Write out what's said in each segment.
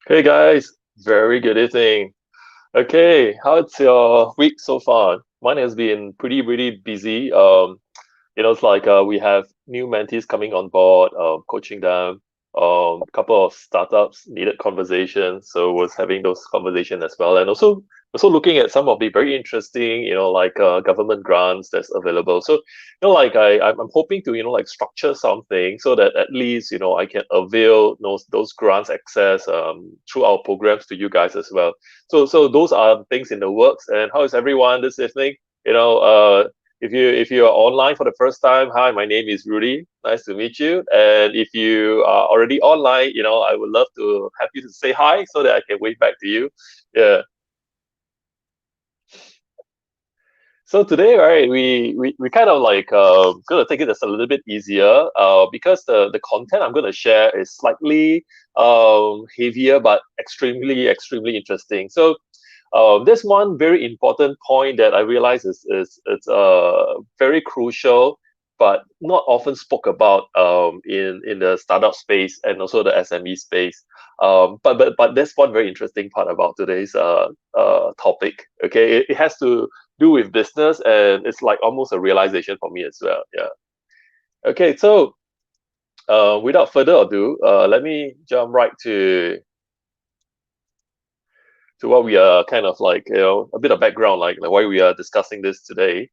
Hey guys, very good evening. Okay, how's your week so far? Mine has been pretty busy. It's like we have new mentees coming on board, coaching them. A couple of startups needed conversations, so was having those conversations as well, and also looking at some of the very interesting, like government grants that's available. So, like I'm hoping to, like structure something so that at least, I can avail those grants access through our programs to you guys as well. So those are things in the works. And how is everyone this evening? If you are online for the first time, hi, my name is Rudy. Nice to meet you. And if you are already online, I would love to have you to say hi so that I can wave back to you. Yeah. So today, right, we kind of like gonna take it as a little bit easier because the content I'm gonna share is slightly heavier but extremely interesting. So there's one very important point that I realize is it's very crucial, but not often spoke about in the startup space and also the SME space. But that's one very interesting part about today's topic. Okay, it has to do with business, and it's like almost a realization for me as well. Yeah. Okay, so without further ado, let me jump right to what we are kind of like, a bit of background, like why we are discussing this today.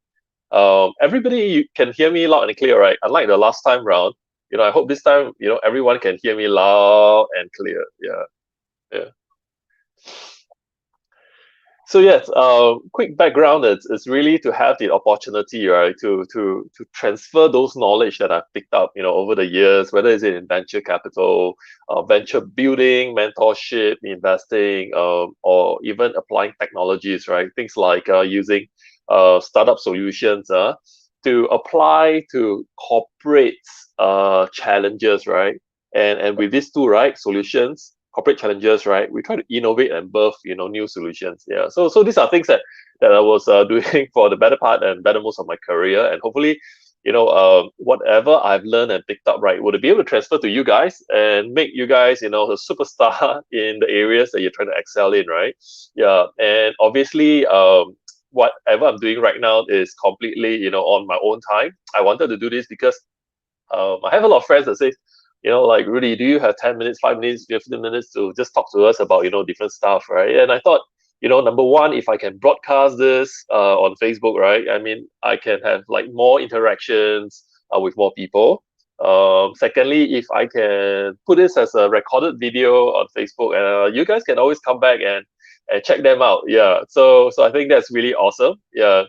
Everybody you can hear me loud and clear, right? Unlike the last time round, I hope this time, everyone can hear me loud and clear. Yeah, yeah. So yes, quick background is really to have the opportunity, right, to transfer those knowledge that I've picked up, over the years, whether it's in venture capital, venture building, mentorship, investing, or even applying technologies, right? Things like using startup solutions, to apply to corporate challenges, right? And with these two, right, solutions, corporate challenges, right? We try to innovate and birth, new solutions. Yeah. So these are things that I was doing for the better part and better most of my career, and hopefully, whatever I've learned and picked up, right, would be able to transfer to you guys and make you guys, a superstar in the areas that you're trying to excel in, right? Yeah. And obviously, whatever I'm doing right now is completely, on my own time. I wanted to do this because I have a lot of friends that say, like, Rudy, do you have 10 minutes, 5 minutes, 15 minutes to just talk to us about, different stuff, right? And I thought, number one, if I can broadcast this on Facebook, right? I mean, I can have like more interactions with more people. Secondly, if I can put this as a recorded video on Facebook, you guys can always come back and check them out. Yeah. So I think that's really awesome. Yeah.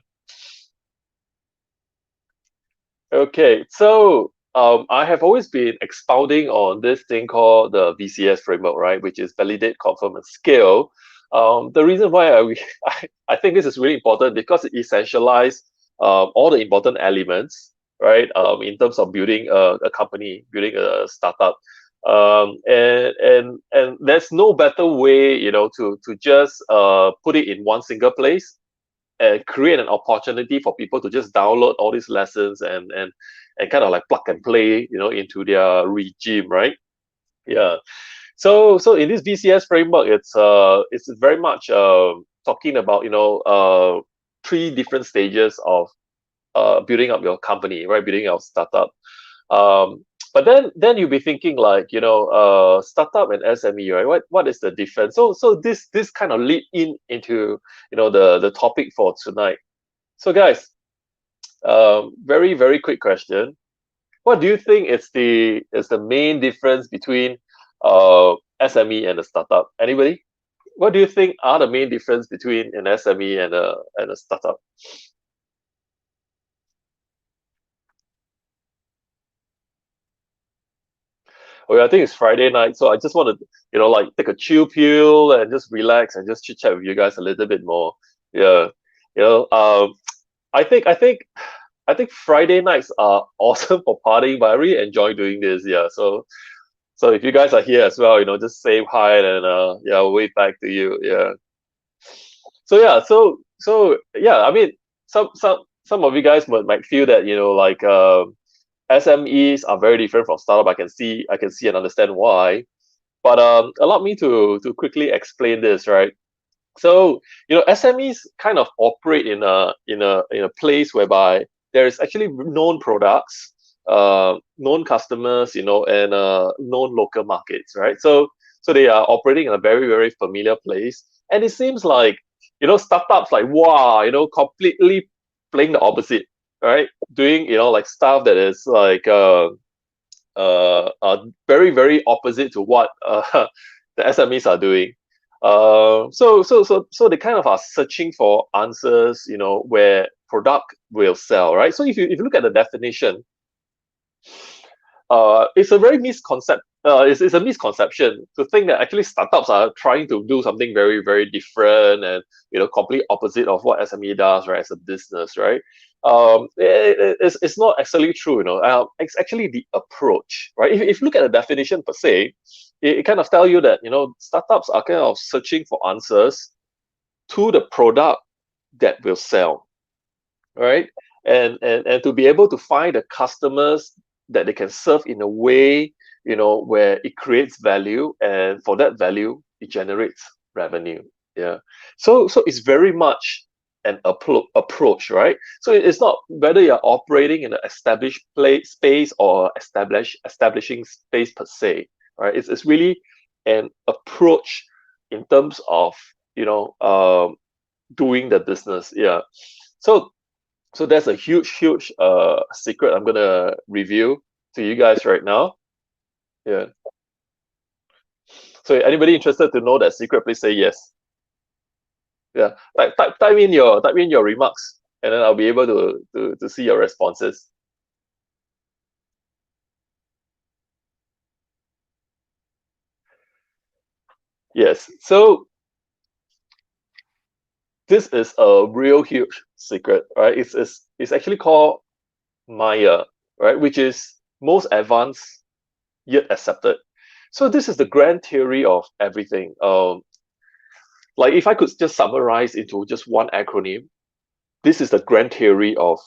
Okay, so I have always been expounding on this thing called the VCS framework, right? Which is validate, confirm, and scale. The reason why I think this is really important because it essentializes all the important elements, right? In terms of building a company, building a startup. And there's no better way, to just put it in one single place and create an opportunity for people to just download all these lessons and kind of like plug and play, into their regime, right? Yeah. So in this VCS framework, it's very much talking about three different stages of building up your company, right? Building your startup. But then you'll be thinking like, startup and SME, right? What is the difference? So this kind of lead into the topic for tonight. So guys, very quick question. What do you think is the main difference between SME and a startup? Anybody? What do you think are the main difference between an SME and a startup? Oh, yeah, I think it's Friday night, so I just want to, like take a chill pill and just relax and just chit chat with you guys a little bit more. Yeah, you know, um, I think I think I think Friday nights are awesome for partying, but I really enjoy doing this. Yeah, so if you guys are here as well, just say hi and yeah, I'll wave back to you. Yeah. So I mean, some of you guys might feel that like SMEs are very different from startup. I can see and understand why. But allow me to quickly explain this, right? So SMEs kind of operate in a place whereby there is actually known products, known customers, and known local markets, right? So they are operating in a very very familiar place, and it seems like startups like wow, completely playing the opposite, right? Doing like stuff that is like very very opposite to what the SMEs are doing. So they kind of are searching for answers, where product will sell, right? So if you look at the definition, it's a very misconcept. It's a misconception to think that actually startups are trying to do something very very different and complete opposite of what SME does, right? As a business, right? It's not actually true. It's actually the approach, right? If you look at the definition per se, it kind of tell you that startups are kind of searching for answers to the product that will sell, right? And to be able to find the customers that they can serve in a way where it creates value, and for that value it generates revenue. Yeah. So it's very much an approach, right? So it's not whether you're operating in an established place space or establishing space per se, right? It's really an approach in terms of doing the business. Yeah. So so that's a huge, huge secret I'm gonna reveal to you guys right now. Yeah. So anybody interested to know that secret, please say yes. Yeah. Type in your remarks, and then I'll be able to see your responses. Yes. So this is a real huge secret, right? It's actually called Maya, right? Which is most advanced yet accepted. So this is the grand theory of everything. Like if I could just summarize into just one acronym, this is the grand theory of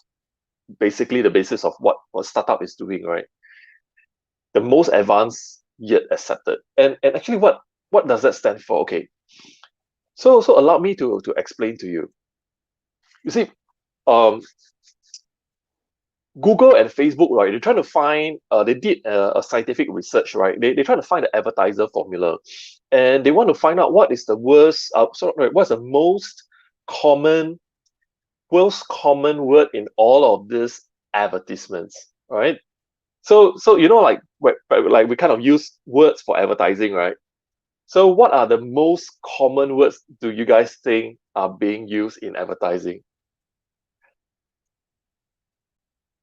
basically the basis of what startup is doing, right? The most advanced yet accepted. And actually what does that stand for? Okay. So allow me to explain to you. You see, um Google and Facebook, right? They're trying to find they did a scientific research, right? They try to find the advertiser formula, and they want to find out what is the worst sorry, what's the common most common word in all of these advertisements, right? So like like we kind of use words for advertising, right? So what are the most common words do you guys think are being used in advertising?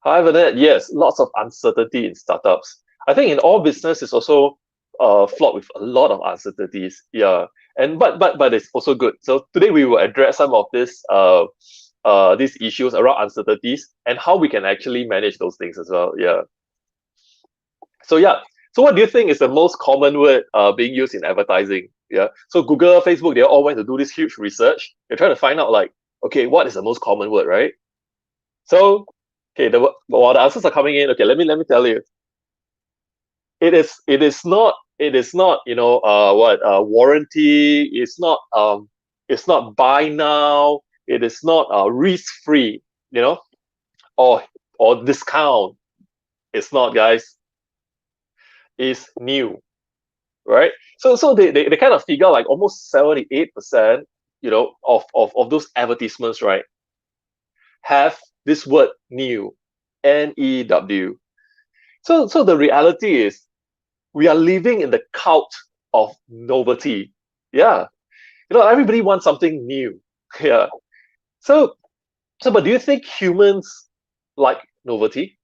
However, that yes, lots of uncertainty in startups. I think in all business is also fraught with a lot of uncertainties. Yeah, and but it's also good. So today we will address some of these issues around uncertainties and how we can actually manage those things as well. Yeah. So yeah. So what do you think is the most common word being used in advertising? Yeah. So Google, Facebook, they all went to do this huge research. They're trying to find out like, okay, what is the most common word, right? So okay, while the answers are coming in, okay, let me tell you, it is not what warranty. It's not buy now. It is not risk free. You know, or discount. It's not, guys. It's new, right? So they kind of figure like almost 78%, of those advertisements, right, have this word new, new. So the reality is we are living in the cult of novelty. Yeah. Everybody wants something new. Yeah. So but do you think humans like novelty?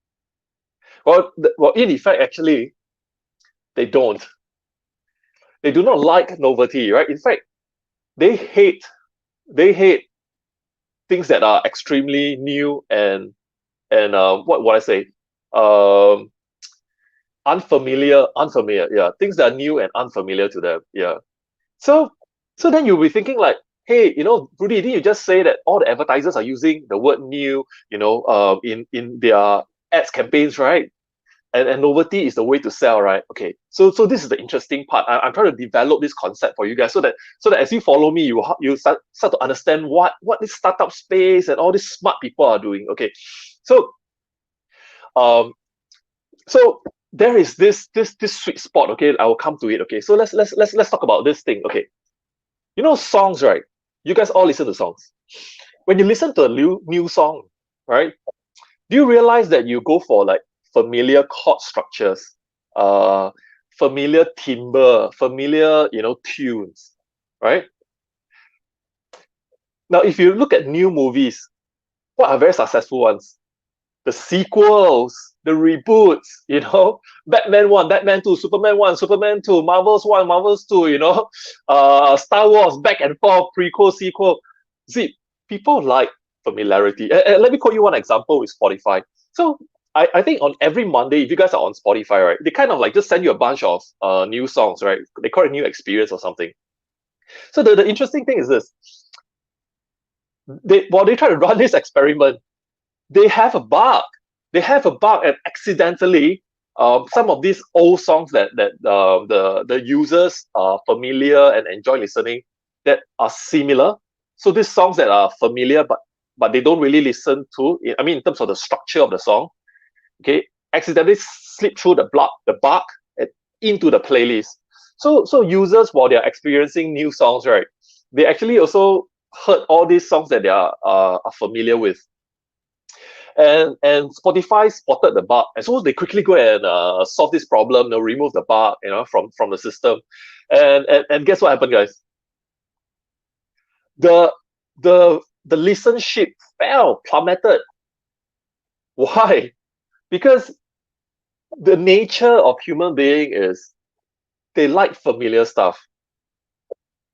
Well, in effect, actually, they don't. They do not like novelty, right? In fact, they hate they hate things that are extremely new and what I say, um, unfamiliar. Yeah, things that are new and unfamiliar to them. Yeah. So then you'll be thinking like, hey, Rudy, didn't you just say that all the advertisers are using the word new, in their ads campaigns, right? And novelty is the way to sell, right? Okay, so this is the interesting part. I'm trying to develop this concept for you guys so that as you follow me, you start to understand what this startup space and all these smart people are doing. Okay, so um so there is this sweet spot. Okay, I will come to it. Okay, so let's talk about this thing. Okay, songs, right? You guys all listen to songs. When you listen to a new song, right? Do you realize that you go for like familiar chord structures, uh, familiar timbre, familiar, tunes, right? Now, if you look at new movies, what are very successful ones? The sequels, the reboots, Batman 1, Batman 2, Superman 1, Superman 2, Marvel's 1, Marvel's 2, Star Wars, back and forth, prequel, sequel. See, people like familiarity. Let me quote you one example with Spotify. So I think on every Monday, if you guys are on Spotify, right, they kind of like just send you a bunch of new songs, right? They call it new experience or something. So the interesting thing is this. While they try to run this experiment, they have a bug. They have a bug, and accidentally, some of these old songs that the users are familiar and enjoy listening, that are similar. So these songs that are familiar, but they don't really listen to. I mean, in terms of the structure of the song, okay, accidentally slip through the bug and into the playlist. So users, while they're experiencing new songs, right, they actually also heard all these songs that they are familiar with, and Spotify spotted the bug, and so they quickly go and solve this problem. They'll remove the bug, from the system, and guess what happened, guys? The the listenership plummeted. Why? Because the nature of human being is they like familiar stuff.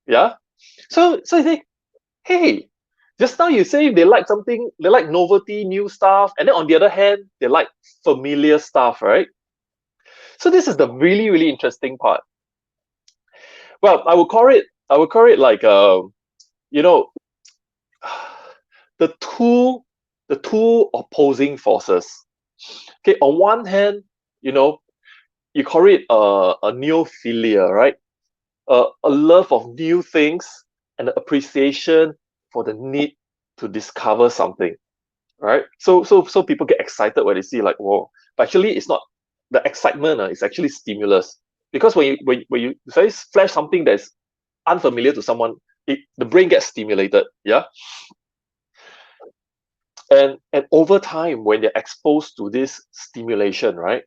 Yeah. So you think, hey, just now you say they like something, they like novelty, new stuff, and then on the other hand, they like familiar stuff, right? So this is the really, really interesting part. Well, I would call it like you know the two opposing forces. Okay, on one hand, you know, you call it a neophilia, right? A love of new things and an appreciation for the need to discover something, right? So people get excited when they see like, whoa, but actually it's not the excitement, it's actually stimulus. Because when you say flash something that's unfamiliar to someone, the brain gets stimulated, yeah. And over time, when they're exposed to this stimulation, right,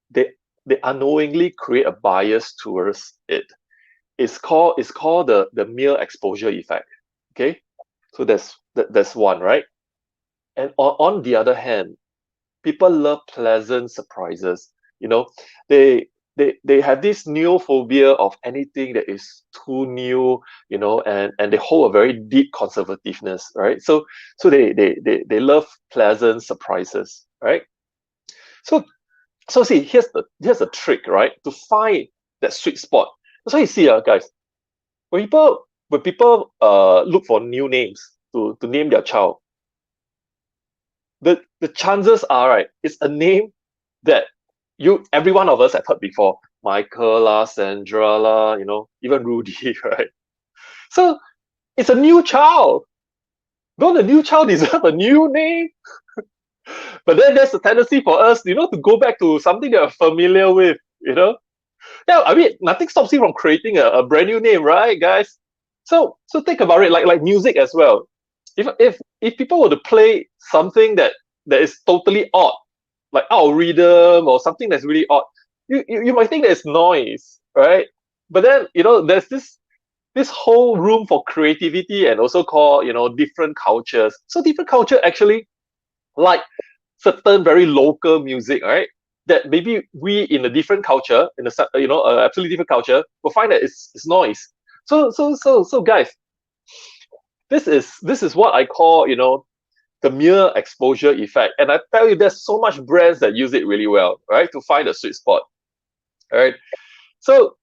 they they unknowingly create a bias towards it. It's called the mere exposure effect. Okay, so that's one, right? And on the other hand, people love pleasant surprises. You know, they they have this neophobia of anything that is too new, and they hold a very deep conservativeness, right? So they love pleasant surprises, right? So see, here's the trick, right? To find that sweet spot. That's why you see, guys, when people look for new names to name their child, the chances are, right, it's a name that every one of us have heard before. Michael la, Sandra la, even Rudy, right? So it's a new child. Don't the new child deserve a new name? But then there's a tendency for us, to go back to something that we're familiar with, Yeah, I mean, nothing stops you from creating a brand new name, right, guys? So think about it, like music as well. If people were to play something that is totally odd, like out of rhythm or something that's really odd, you might think that it's noise, right? But then, there's this whole room for creativity and also called, different cultures. So different culture actually like certain very local music, right? That maybe we in a different culture, in a absolutely different culture, will find that it's noise. So guys, this is what I call, the mere exposure effect. And I tell you, there's so much brands that use it really well, right? To find a sweet spot. All right. So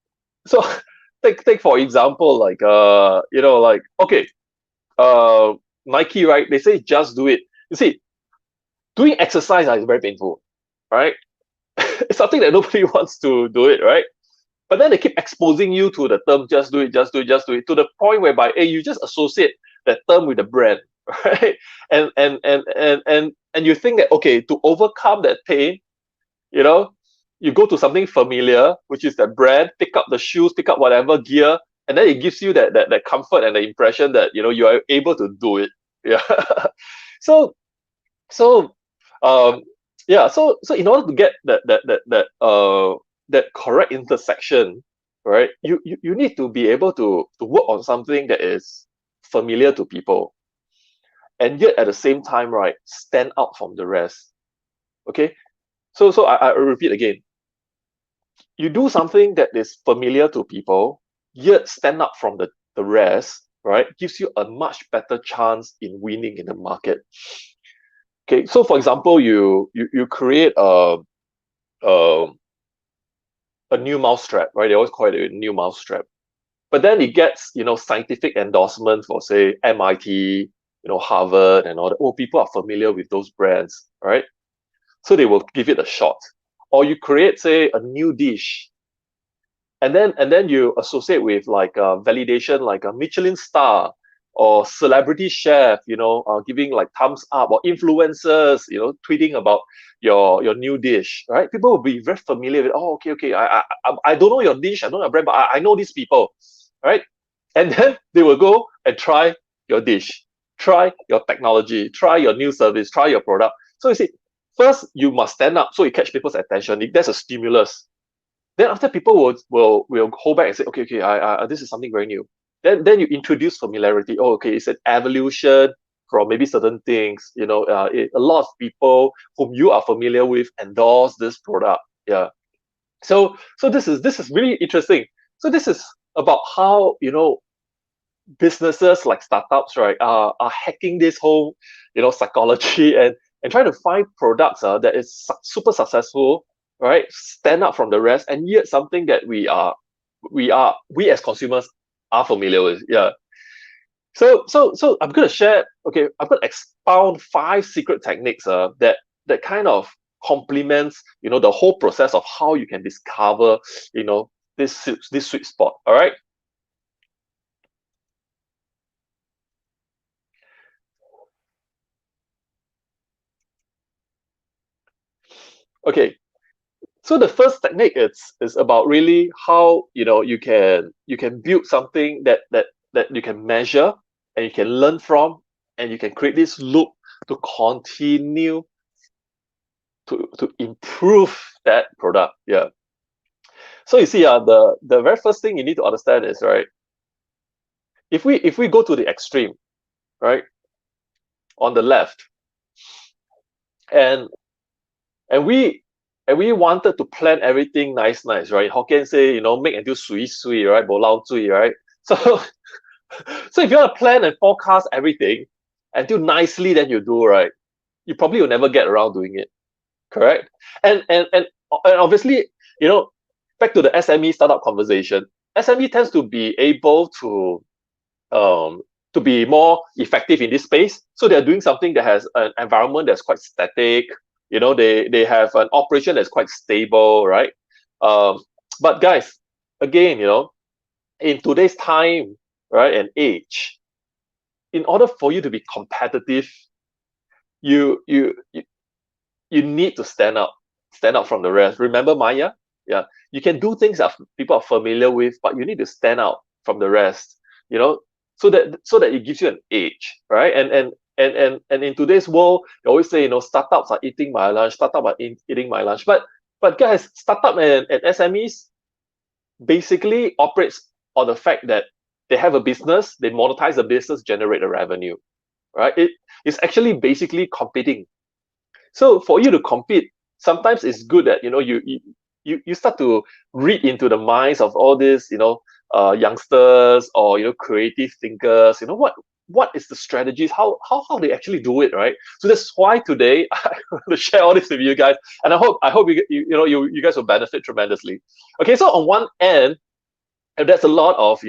so take for example, like like, okay, uh Nike, right? They say just do it. You see, doing exercise is very painful, right? It's something that nobody wants to do it, right? But then they keep exposing you to the term just do it, just do it, just do it, to the point whereby you just associate that term with the brand, right? And you think that, okay, to overcome that pain, you know, you go to something familiar, which is that brand, pick up the shoes, pick up whatever gear, and then it gives you that comfort and the impression that you are able to do it. Yeah. so so um so in order to get that correct intersection, right, you need to be able to work on something that is familiar to people, and yet at the same time, right, stand out from the rest. Okay, so I repeat again, you do something that is familiar to people yet stand out from the rest, right, gives you a much better chance in winning in the market. Okay, so for example, you create a a new mousetrap, right? They always call it a new mousetrap. But then it gets, scientific endorsement for, say, MIT, Harvard and all that. Oh, people are familiar with those brands, right? So they will give it a shot. Or you create, say, a new dish, and then you associate with like a validation, like a Michelin star or celebrity chef, giving like thumbs up, or influencers, tweeting about your new dish, right? People will be very familiar with, oh, okay, I don't know your dish, I don't know your brand, but I know these people, right? And then they will go and try your dish, try your technology, try your new service, try your product. So you see, first you must stand up so you catch people's attention. That's a stimulus. Then after, people will hold back and say, okay, I this is something very new. Then you introduce familiarity. Oh, okay, it's an evolution from maybe certain things. A lot of people whom you are familiar with endorse this product. Yeah. So this is really interesting. So this is about how businesses like startups, right, are hacking this whole psychology, and trying to find products that is super successful, right, stand out from the rest, and yet something that we as consumers are familiar with. Yeah. So I'm going to share, okay, I'm going to expound 5 secret techniques that kind of complements the whole process of how you can discover this sweet spot. All right. Okay, so the first technique is about really how you can build something that you can measure, and you can learn from, and you can create this loop to continue to improve that product. Yeah. So you see, the very first thing you need to understand is, right, if we go to the extreme, right, on the left, and and we and we wanted to plan everything nice, right? Hokkien say, make until sui, right? Bo lao zui, right? So so if you want to plan and forecast everything until nicely, then you do, right, you probably will never get around doing it. Correct? And obviously, back to the SME startup conversation, SME tends to be able um to be more effective in this space. So they're doing something that has an environment that's quite static. They have an operation that's quite stable, right? But guys, again, in today's time, right, and age, in order for you to be competitive, you you you, you need to stand out from the rest. Remember Maya? Yeah, you can do things that people are familiar with, but you need to stand out from the rest. You know, so that it gives you an edge, right? And And in today's world, they always say, startups are eating my lunch, eating my lunch. But guys, startup and SMEs basically operates on the fact that they have a business, they monetize the business, generate the revenue, right? It's actually basically competing. So for you to compete, sometimes it's good that you start to read into the minds of all these youngsters or creative thinkers. What is the strategies? How they actually do it, right? So that's why today I want to share all this with you guys, and I hope you guys will benefit tremendously. Okay, so on one end, and there's a lot of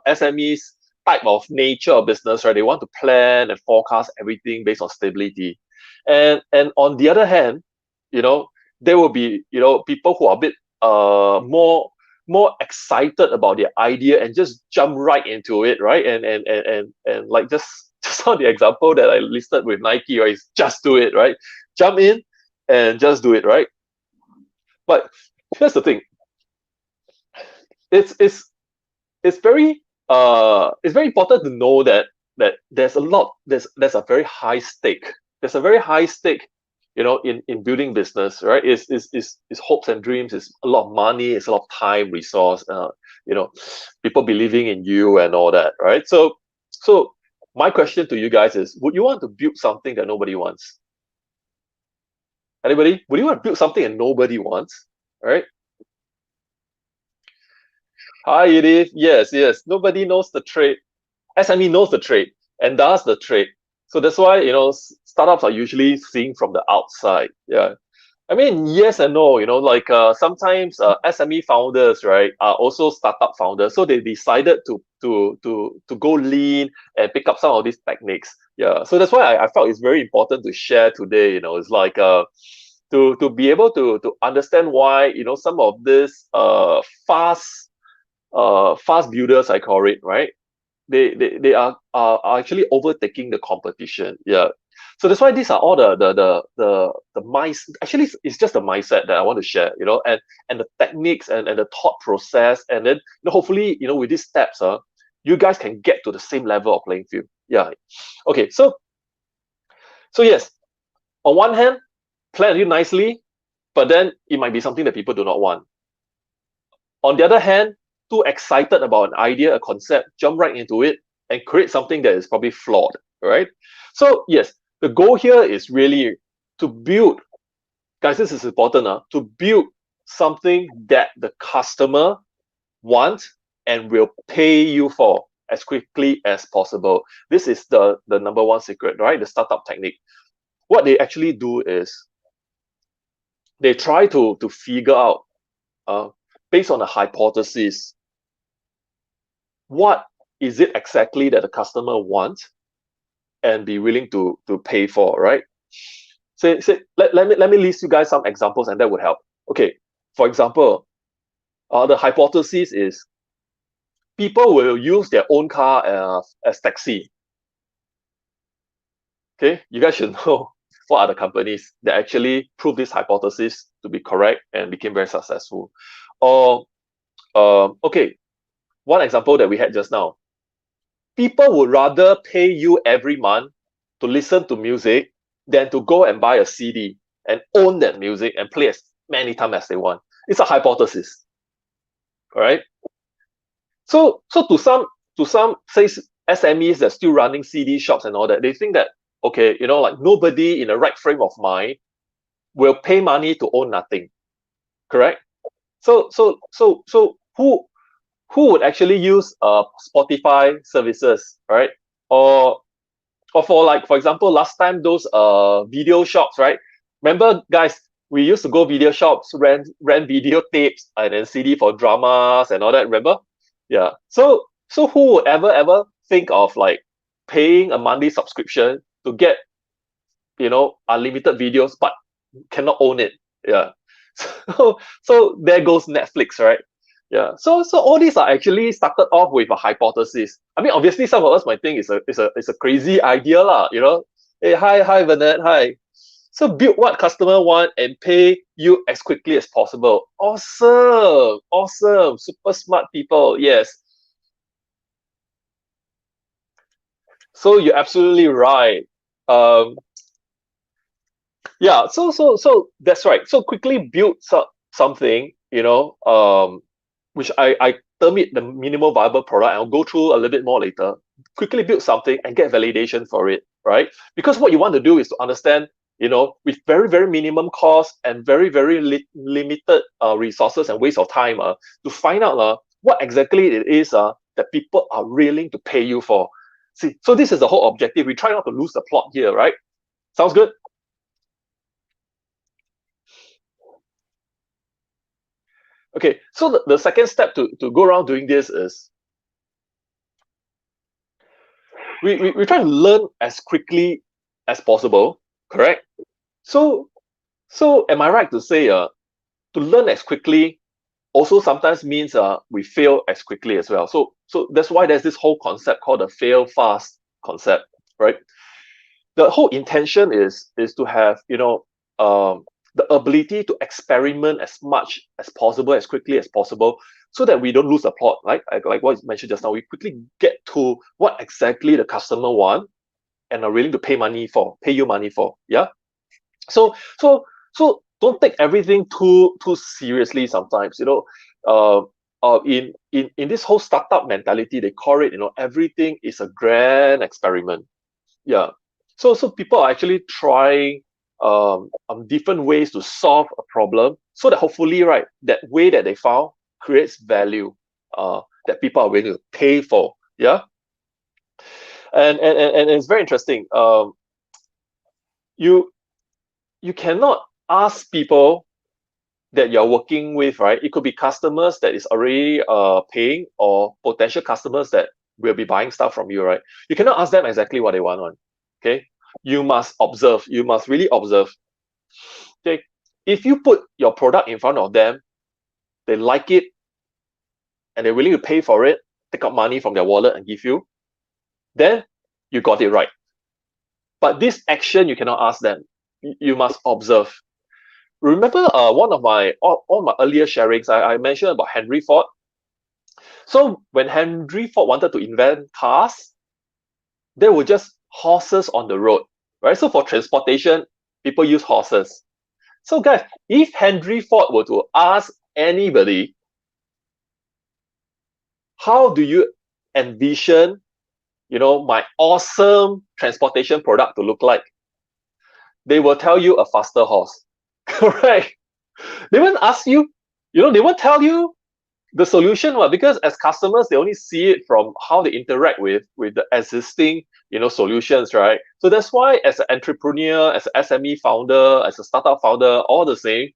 SMEs type of nature of business, right? They want to plan and forecast everything based on stability, and on the other hand, there will be people who are a bit more excited about their idea and just jump right into it, right? And like just on the example that I listed with Nike, right? Is just do it, right? Jump in and just do it, right? But here's the thing. It's it's it's very important to know that there's a very high stake. There's a very high stake, in building business, right? It's hopes and dreams. It's a lot of money. It's a lot of time, resource. People believing in you and all that, right? So my question to you guys is: would you want to build something that nobody wants? Anybody? Would you want to build something that nobody wants? Right? Hi, Edith. Yes, yes. Nobody knows the trade. SME knows the trade and does the trade. So that's why, startups are usually seen from the outside. Yeah. I mean, yes and no, like sometimes SME founders, right, are also startup founders. So they decided to go lean and pick up some of these techniques. Yeah. So that's why I felt it's very important to share today. It's like to be able to understand why, some of this fast builders, I call it, right? They are actually overtaking the competition. Yeah. So that's why these are all the minds. Actually, it's just the mindset that I want to share, and the techniques and the thought process, and then hopefully, with these steps, you guys can get to the same level of playing field. Yeah. Okay. So yes, on one hand, plan it nicely, but then it might be something that people do not want. On the other hand, too excited about an idea, a concept, jump right into it and create something that is probably flawed, right? So yes, the goal here is really to build, guys, this is important, to build something that the customer wants and will pay you for as quickly as possible. This is the number one secret, right? The startup technique. What they actually do is they try to figure out, based on a hypothesis, what is it exactly that the customer wants and be willing to pay for, right? So let me list you guys some examples and that would help. Okay, for example, the hypothesis is people will use their own car as taxi. Okay, you guys should know what are the companies that actually prove this hypothesis to be correct and became very successful. Or okay, one example that we had just now. People would rather pay you every month to listen to music than to go and buy a CD and own that music and play as many times as they want. It's a hypothesis. All right. So to some say SMEs that are still running CD shops and all that, they think that okay, like nobody in the right frame of mind will pay money to own nothing. Correct? So who would actually use Spotify services, right? Or for example, last time those video shops, right? Remember, guys, we used to go video shops, rent video tapes and then CD for dramas and all that. Remember? Yeah. So who would ever think of like paying a monthly subscription to get unlimited videos but cannot own it? Yeah. So there goes Netflix, right? Yeah. So all these are actually started off with a hypothesis. I mean, obviously, some of us might think it's a crazy idea, lah. Hey, hi, Bernard, hi. So build what customer want and pay you as quickly as possible. Awesome, super smart people. Yes. So you're absolutely right. Yeah, so that's right. So quickly build something, which I term it the minimal viable product. I'll go through a little bit more later. Quickly build something and get validation for it, right? Because what you want to do is to understand, with very, very minimum cost and very, very limited resources and waste of time, to find out what exactly it is that people are willing to pay you for. See, so this is the whole objective. We try not to lose the plot here, right? Sounds good? Okay, so the second step to go around doing this is we try to learn as quickly as possible, correct? So so am I right to say to learn as quickly also sometimes means we fail as quickly as well. So that's why there's this whole concept called the fail fast concept, right? The whole intention is to have the ability to experiment as much as possible, as quickly as possible, so that we don't lose the plot, right? Like what you mentioned just now, we quickly get to what exactly the customer want and are willing to pay you money for. Yeah. So don't take everything too seriously sometimes. In this whole startup mentality, they call it, everything is a grand experiment. Yeah. So people are actually trying different ways to solve a problem, so that hopefully, right, that way that they found creates value that people are willing to pay for. Yeah. And it's very interesting. You you cannot ask people that you're working with, right? It could be customers that is already paying, or potential customers that will be buying stuff from you, right? You cannot ask them exactly what they want. Okay. You must observe. You must really observe. Okay. If you put your product in front of them, they like it, and they're willing to pay for it, take out money from their wallet and give you, then you got it right. But this action, you cannot ask them. You must observe. Remember one of my all my earlier sharings, I mentioned about Henry Ford. So when Henry Ford wanted to invent cars, there were just horses on the road, right? So for transportation, people use horses. So guys, if Henry Ford were to ask anybody, how do you envision, my awesome transportation product to look like? They will tell you a faster horse. Correct. They won't ask you, they won't tell you the solution, because as customers, they only see it from how they interact with the existing, solutions, right? So that's why as an entrepreneur, as an SME founder, as a startup founder, all the same,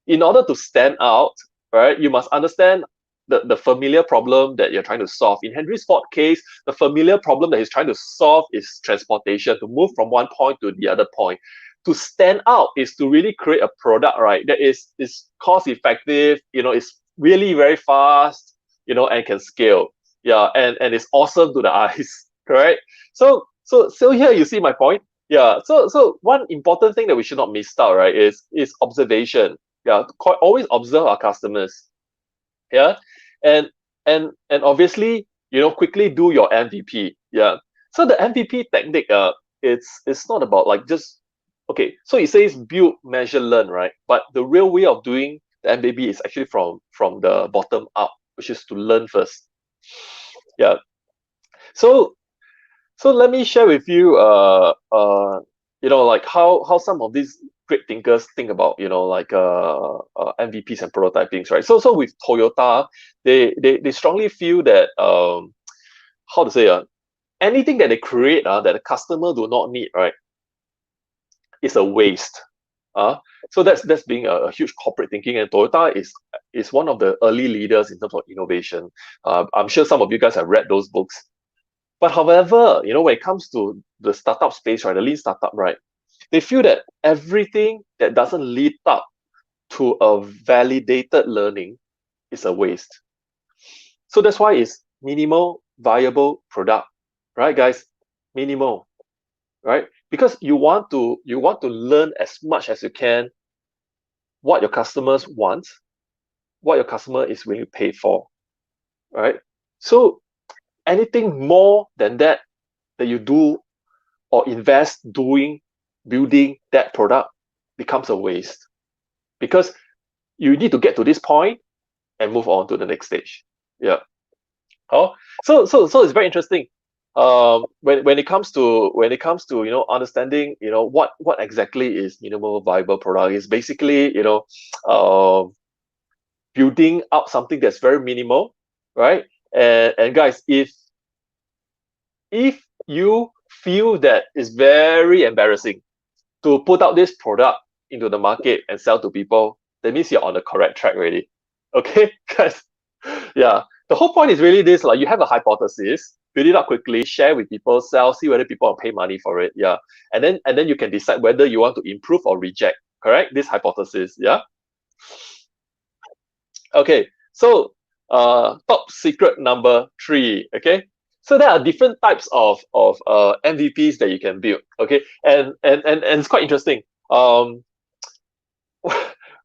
in order to stand out, right, you must understand the familiar problem that you're trying to solve. In Henry Ford's case, the familiar problem that he's trying to solve is transportation, to move from one point to the other point. To stand out is to really create a product, right, that is cost effective, is really very fast, and can scale. Yeah, and it's awesome to the eyes, correct? So here you see my point. Yeah. So one important thing that we should not miss out, right, is observation. Yeah, always observe our customers. Yeah. And obviously, quickly do your MVP. Yeah. So the MVP technique, it's not about like just okay. So it says build, measure, learn, right? But the real way of doing the MVP is actually from the bottom up, which is to learn first. Yeah. So so let me share with you, like how some of these great thinkers think about, like MVPs and prototypings, right? So with Toyota, they strongly feel that how to say anything that they create that the customer do not need, right, is a waste. Uh, so that's being a huge corporate thinking, and Toyota is one of the early leaders in terms of innovation. I'm sure some of you guys have read those books. But however, when it comes to the startup space, right, the lean startup, right, they feel that everything that doesn't lead up to a validated learning is a waste. So that's why it's minimal viable product, right, guys? Minimal, right? Because you want to learn as much as you can what your customers want, what your customer is willing to pay for, right? So anything more than that that you do or invest building that product becomes a waste, because you need to get to this point and move on to the next stage. Yeah. Oh, so it's very interesting. When it comes to understanding what exactly is minimal viable product is basically building up something that's very minimal, right? And guys, if you feel that it's very embarrassing to put out this product into the market and sell to people, that means you're on the correct track already. Okay, guys. Yeah. The whole point is really this: like, you have a hypothesis, build it up quickly, share with people, sell, see whether people will pay money for it. Yeah. And then you can decide whether you want to improve or reject. Correct? This hypothesis. Yeah. Okay. So top secret number 3. Okay. So there are different types of MVPs that you can build. Okay. And it's quite interesting.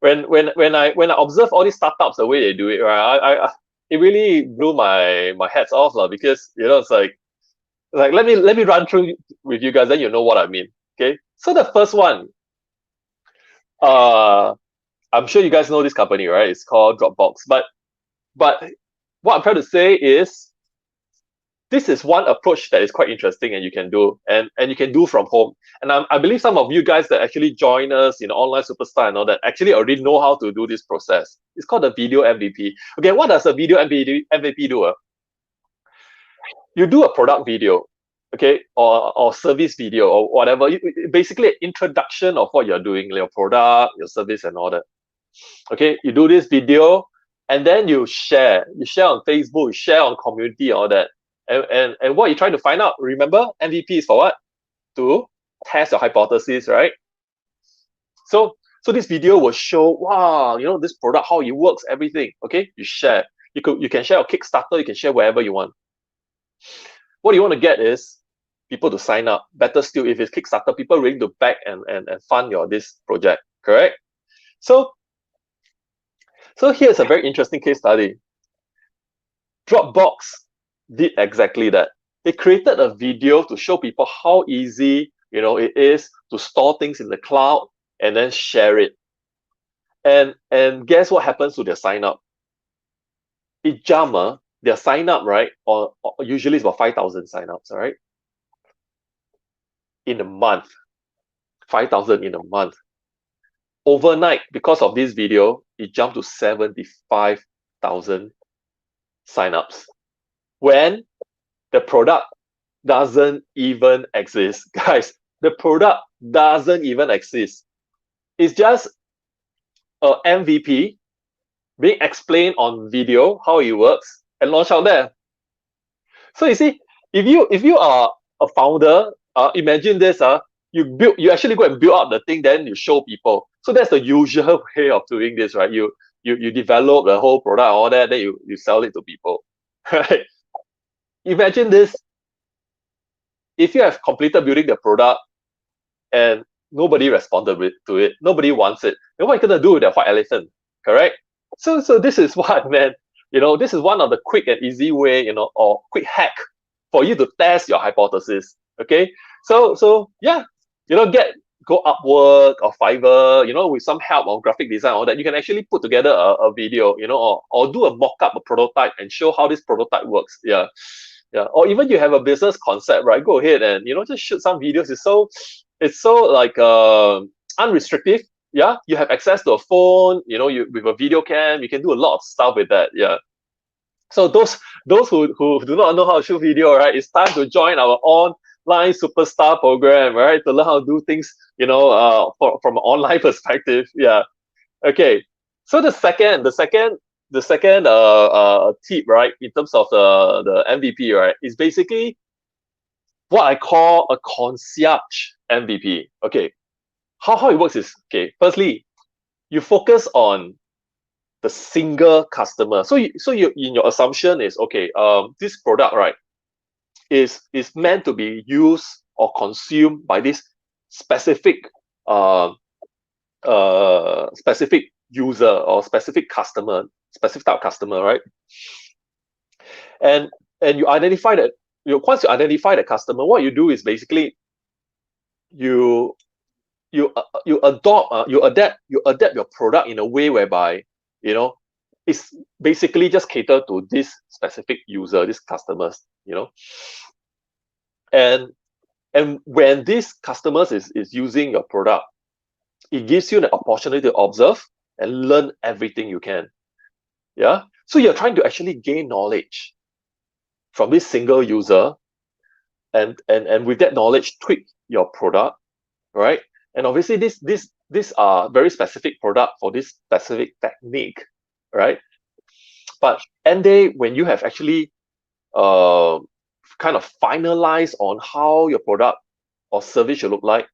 When I observe all these startups, the way they do it, right, it really blew my hats off, because it's like let me run through with you guys, then you know what I mean. Okay, so the first one, I'm sure you guys know this company, right? It's called Dropbox. But what I'm trying to say is, this is one approach that is quite interesting, and you can do, and you can do from home. And I believe some of you guys that actually join us in Online Superstar and all that actually already know how to do this process. It's called the video MVP. Okay, what does a video MVP do? You do a product video, okay, or service video or whatever. Basically, an introduction of what you're doing, your product, your service, and all that. Okay, you do this video, and then you share. You share on Facebook, you share on community, all that. And what you're trying to find out, remember, MVP is for what? To test your hypothesis, right? So this video will show, wow, this product, how it works, everything. Okay, you share. You can share a Kickstarter, you can share wherever you want. What you want to get is people to sign up. Better still, if it's Kickstarter, people willing to back and fund this project. Correct? So here's a very interesting case study. Dropbox did exactly that. They created a video to show people how easy it is to store things in the cloud and then share it. And guess what happens to their sign up? It jumped. Their sign up, right? Or usually it's about 5,000 sign ups, all right? In a month, 5,000 in a month. Overnight, because of this video, it jumped to 75,000 signups. When the product doesn't even exist. Guys, the product doesn't even exist. It's just a MVP being explained on video, how it works, and launched out there. So you see, if you are a founder, imagine this, you actually go and build up the thing, then you show people. So that's the usual way of doing this, right? You develop the whole product, all that, then you sell it to people. Right? Imagine this. If you have completed building the product and nobody responded to it, nobody wants it, then what are you gonna do with that white elephant? Correct? So this is what, man, this is one of the quick and easy way, or quick hack for you to test your hypothesis. Okay, so yeah, go Upwork or Fiverr, with some help of graphic design, all that. You can actually put together a video, or do a mock-up, a prototype, and show how this prototype works. Yeah. Or even you have a business concept, right? Go ahead and just shoot some videos. It's so like unrestrictive. Yeah, you have access to a phone. You with a video cam, you can do a lot of stuff with that. Yeah. So those who do not know how to shoot video, right? It's time to join our online superstar program, right? To learn how to do things, from an online perspective. Yeah. Okay. So the second tip, right, in terms of the MVP, right, is basically what I call a concierge MVP. Okay. How it works is, okay, firstly, you focus on the single customer. So you in your assumption is, okay, this product, right, is meant to be used or consumed by this specific specific user or specific customer, specific type of customer, right? And you identify that once you identify the customer, what you do is basically you adapt your product in a way whereby it's basically just cater to this specific user, these customers, and when these customers is using your product, it gives you the opportunity to observe and learn everything you can. Yeah. So you're trying to actually gain knowledge from this single user, and with that knowledge, tweak your product, right? And obviously, these are very specific product for this specific technique, right? But end day, when you have actually kind of finalized on how your product or service should look like,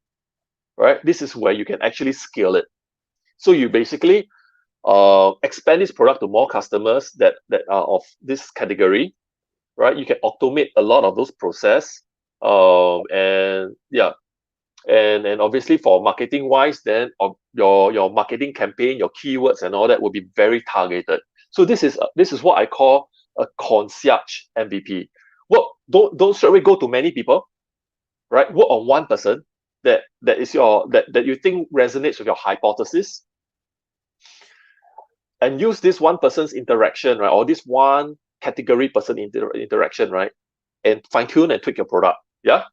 right? This is where you can actually scale it. So you basically expand this product to more customers that are of this category, right? You can automate a lot of those process, and yeah, and obviously for marketing wise, then your marketing campaign, your keywords and all that will be very targeted. So this is what I call a concierge MVP. Don't straight away go to many people, right? Work on one person that you think resonates with your hypothesis, and use this one person's interaction, right, or this one category person interaction, right, and fine tune and tweak your product. Yeah.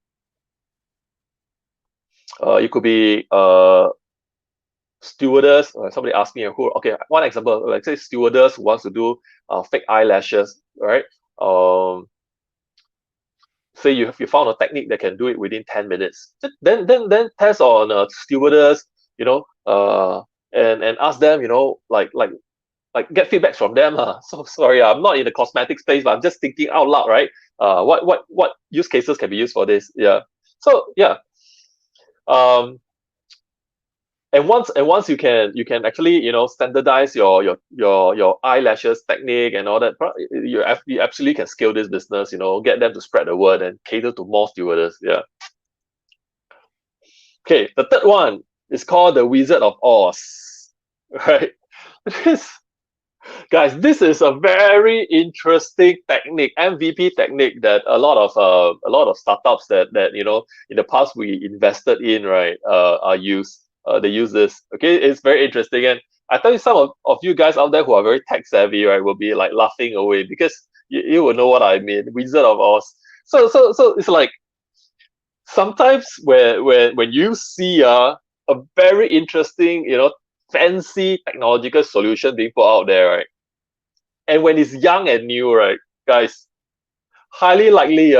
It could be stewardess. Somebody asked me who. Okay, one example. Like say stewardess who wants to do fake eyelashes, right? Say you found a technique that can do it within 10 minutes. Then test on stewardess, and ask them, like get feedbacks from them. So sorry, I'm not in the cosmetic space, but I'm just thinking out loud, right? What use cases can be used for this? Yeah. So yeah. And once you can actually standardize your eyelashes technique and all that, you absolutely can scale this business. Get them to spread the word and cater to more stewardess. Yeah. Okay, the third one is called the Wizard of Oz, right? This is a very interesting technique, MVP technique, that a lot of startups that in the past we invested in, right, are used. They use this. Okay, it's very interesting, and I tell you, some of you guys out there who are very tech savvy, right, will be like laughing away because you will know what I mean. Wizard of Oz. So it's like sometimes when you see a very interesting, fancy technological solution being put out there, right, and when it's young and new, right, guys, highly likely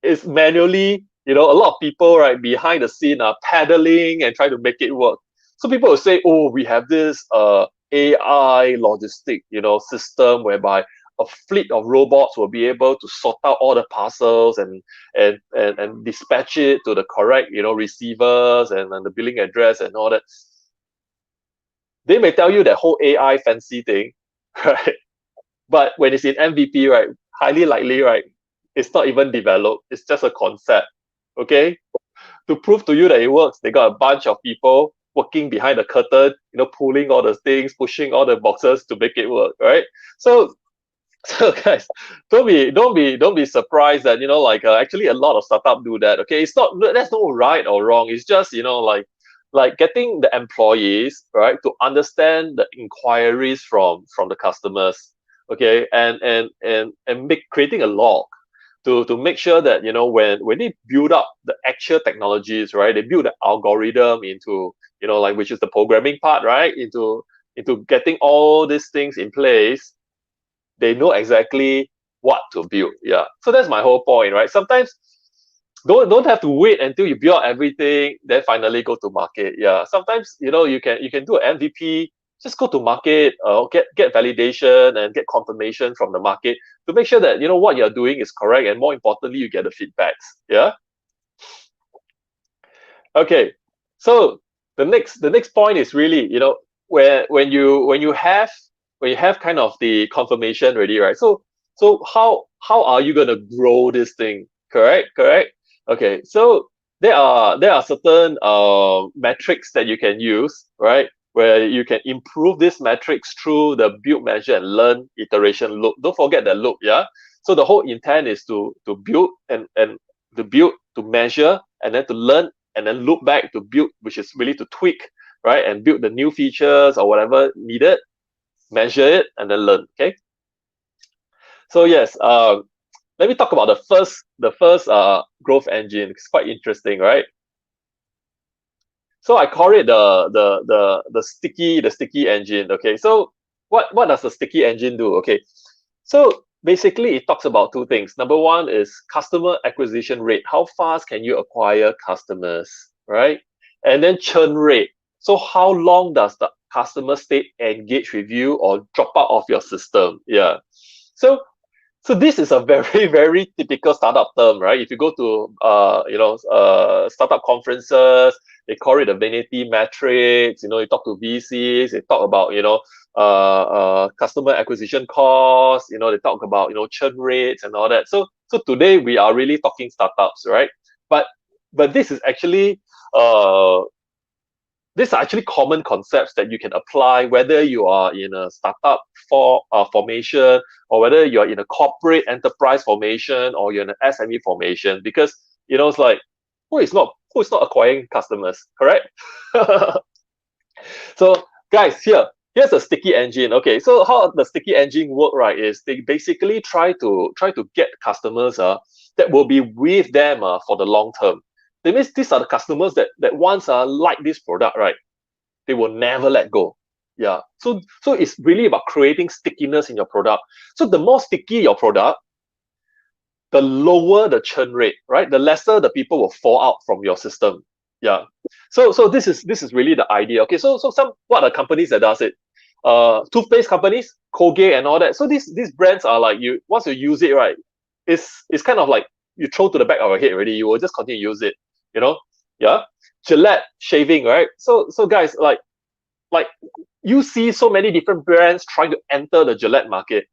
it's manually, a lot of people, right, behind the scene are paddling and trying to make it work. So people will say, oh, we have this AI logistic, system whereby a fleet of robots will be able to sort out all the parcels and dispatch it to the correct, receivers and the billing address and all that. They may tell you that whole AI fancy thing, right? But when it's in MVP, right, highly likely, right, it's not even developed. It's just a concept. Okay, to prove to you that it works, they got a bunch of people working behind the curtain, pulling all the things, pushing all the boxes to make it work, right? So guys, don't be surprised that actually a lot of startups do that. Okay, it's not, there's no right or wrong. It's just like getting the employees, right, to understand the inquiries from the customers. Okay, and creating a log to make sure that when they build up the actual technologies, right, they build the algorithm into which is the programming part, right, into getting all these things in place, they know exactly what to build. Yeah. So that's my whole point, right? Sometimes don't have to wait until you build everything, then finally go to market. Yeah. Sometimes you can do an MVP, just go to market, get validation and get confirmation from the market to make sure that what you're doing is correct, and more importantly, you get the feedbacks. Yeah. Okay. So the next point is really when you have kind of the confirmation ready, right? So how are you gonna grow this thing? Correct. Okay. So there are certain metrics that you can use, right, where you can improve this metrics through the build, measure, and learn iteration loop. Don't forget that loop. Yeah. So the whole intent is to build and to build, to measure, and then to learn, and then look back to build, which is really to tweak, right? And build the new features or whatever needed, measure it, and then learn. Okay. So yes, let me talk about the first growth engine. It's quite interesting, right? So I call it the sticky engine. Okay. So what does the sticky engine do? Okay. So basically it talks about two things. Number one is customer acquisition rate. How fast can you acquire customers, right? And then churn rate. So how long does the customer stay engaged with you or drop out of your system? Yeah. So so this is a very, very typical startup term, right? If you go to startup conferences, they call it the vanity metrics. You talk to VCs, they talk about customer acquisition costs. They talk about churn rates and all that. So today we are really talking startups, right? But this is actually uh these are actually common concepts that you can apply whether you are in a startup formation, or whether you're in a corporate enterprise formation, or you're in an SME formation, because it's like who is not acquiring customers, correct? So guys, here's a sticky engine. Okay, so how the sticky engine work, right, is they basically try to get customers that will be with them for the long term. That means these are the customers that once like this product, right, they will never let go. Yeah. So it's really about creating stickiness in your product. So the more sticky your product, the lower the churn rate, right? The lesser the people will fall out from your system. Yeah. So this is really the idea. Okay. So what are companies that does it? Toothpaste companies, Colgate and all that. So these brands are like, you once you use it, right, it's kind of like you throw to the back of your head already. You will just continue to use it. You know. Yeah. Gillette shaving, right? So guys, like you see so many different brands trying to enter the Gillette market.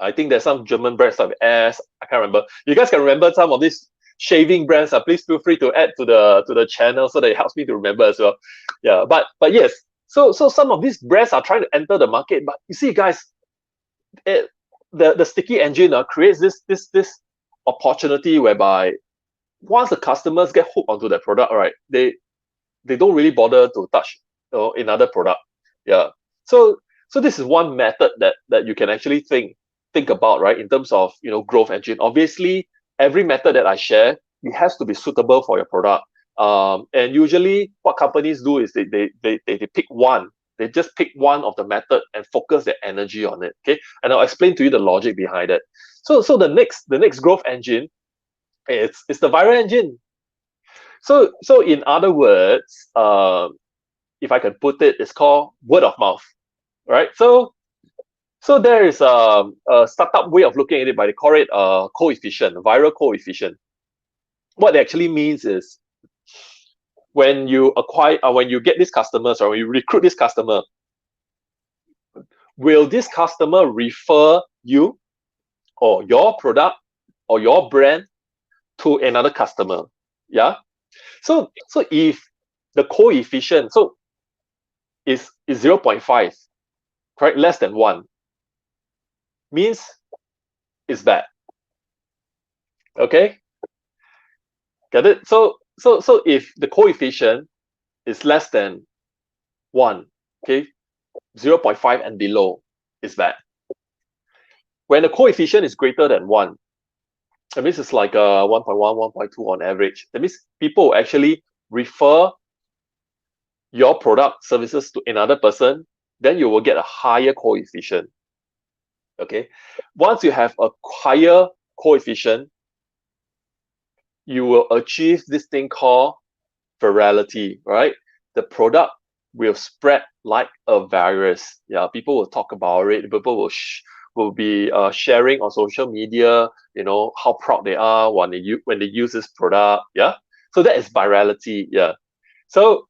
I think there's some German brands like S. I can't remember. You guys can remember some of these shaving brands. Please feel free to add to the channel so that it helps me to remember as well. Yeah, but yes. So some of these brands are trying to enter the market, but you see, guys, the sticky engine creates this opportunity whereby once the customers get hooked onto that product, right, they don't really bother to touch another product. Yeah. So this is one method that you can actually think about, right, in terms of growth engine. Obviously, every method that I share, it has to be suitable for your product. And usually what companies do is they pick one. They just pick one of the method and focus their energy on it. Okay. And I'll explain to you the logic behind it. So the next growth engine, it's the viral engine. So in other words, if I can put it, it's called word of mouth, right? So there is a startup way of looking at it, but they call it coefficient, viral coefficient. What it actually means is when you when you get these customers, or when you recruit this customer, will this customer refer you or your product or your brand to another customer? Yeah. So if the coefficient is 0.5, correct, less than 1, means it's bad. Okay, get it? So if the coefficient is less than 1, okay, 0.5 and below is bad. When the coefficient is greater than 1, that means it's like 1.1, 1.2 on average. That means people actually refer your product services to another person, then you will get a higher coefficient. Okay, once you have a higher coefficient, you will achieve this thing called virality, right? The product will spread like a virus. Yeah, people will talk about it. People will be sharing on social media. How proud they are when they use this product. Yeah, so that is virality. Yeah, so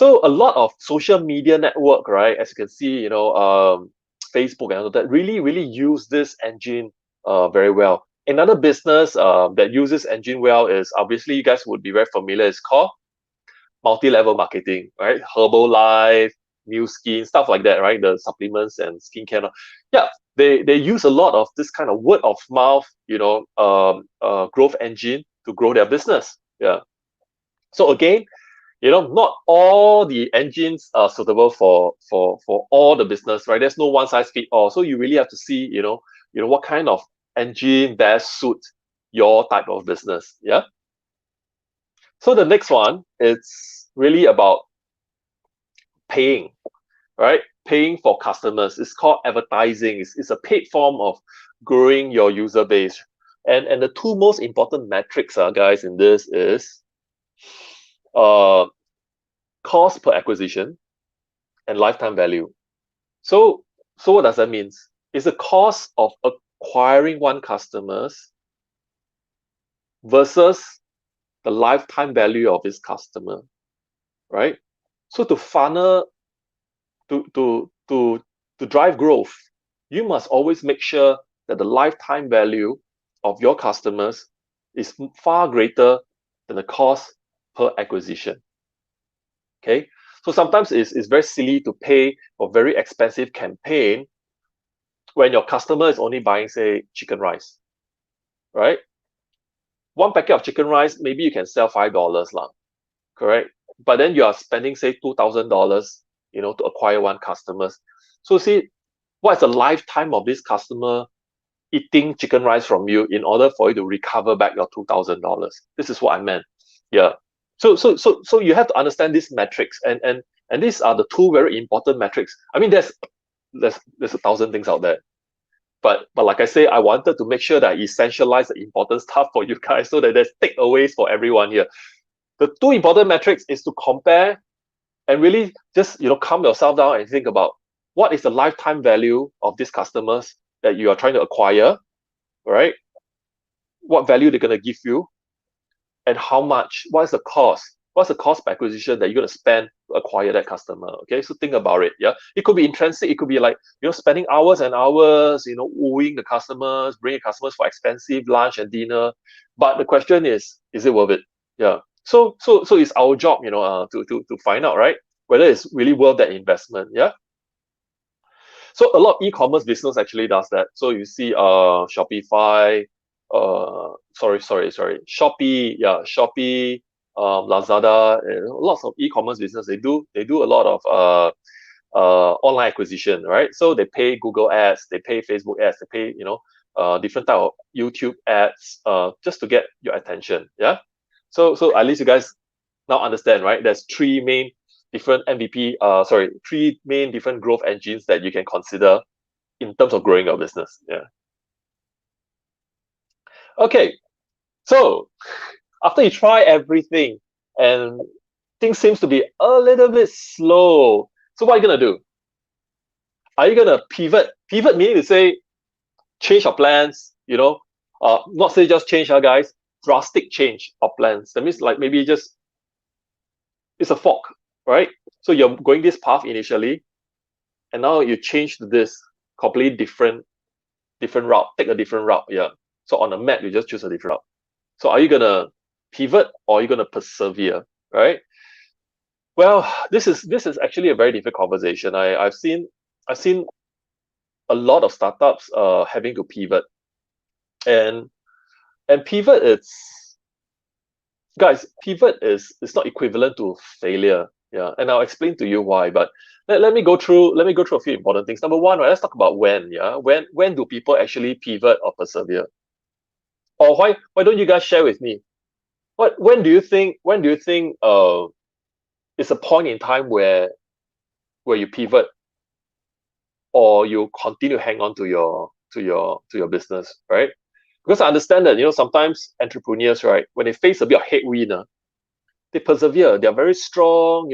a lot of social media network, right? As you can see, Facebook and all that really use this engine very well. Another business that uses engine well is, obviously you guys would be very familiar, it's called multi-level marketing, right? Herbalife, new skin, stuff like that, right? The supplements and skincare. Yeah, they use a lot of this kind of word of mouth, growth engine to grow their business. Yeah. So again, not all the engines are suitable for all the business, right? There's no one size fit all. So you really have to see, what kind of engine best suit your type of business. Yeah. So the next one, it's really about paying, right? Paying for customers. It's called advertising. It's a paid form of growing your user base. And the two most important metrics, guys, in this is uh, cost per acquisition and lifetime value. So what does that mean? It's the cost of acquiring one customers versus the lifetime value of his customer, right? So to funnel to drive growth, you must always make sure that the lifetime value of your customers is far greater than the cost per acquisition. Okay, so sometimes it's very silly to pay for very expensive campaign when your customer is only buying, say, chicken rice, right? One packet of chicken rice, maybe you can sell $5 lah, correct? But then you are spending, say, $2,000, to acquire one customers. So see, what's the lifetime of this customer eating chicken rice from you in order for you to recover back your $2,000? This is what I meant. Yeah. So you have to understand these metrics, and these are the two very important metrics. I mean, there's 1,000 things out there. But like I say, I wanted to make sure that I essentialize the important stuff for you guys so that there's takeaways for everyone here. The two important metrics is to compare and really just calm yourself down and think about what is the lifetime value of these customers that you are trying to acquire, right? What value they're going to give you, and how much, what is the cost? What's the cost per acquisition that you're going to spend to acquire that customer? Okay, so think about it. Yeah, it could be intrinsic. It could be like spending hours and hours, wooing the customers, bringing customers for expensive lunch and dinner. But the question is it worth it? Yeah. So it's our job, to find out, right, whether it's really worth that investment. Yeah. So a lot of e-commerce business actually does that. So you see, Shopify, Shopee, yeah, Shopee, Lazada, lots of e-commerce business. They do a lot of online acquisition, right? So they pay Google ads, they pay Facebook ads, they pay different type of YouTube ads, just to get your attention. Yeah. So at least you guys now understand, right? There's three main different three main different growth engines that you can consider in terms of growing your business. Yeah. Okay. So after you try everything and things seems to be a little bit slow, so what are you gonna do? Are you gonna pivot? Pivot meaning to say change your plans, not say just change, guys, drastic change of plans. That means like maybe just it's a fork, right? So you're going this path initially, and now you change to this completely different route, take a different route. Yeah. So on the map, you just choose a different route. So are you gonna pivot or are you gonna persevere, right? Well, this is actually a very difficult conversation. I've seen a lot of startups having to pivot, and pivot, pivot is not equivalent to failure. Yeah, and I'll explain to you why. But let me go through a few important things. Number one, right, let's talk about when. Yeah, when do people actually pivot or persevere? Or why don't you guys share with me? When do you think it's a point in time where you pivot or you continue to hang on to your business, right? Because I understand that sometimes entrepreneurs, right, when they face a bit of headwind, they persevere. They're very strong.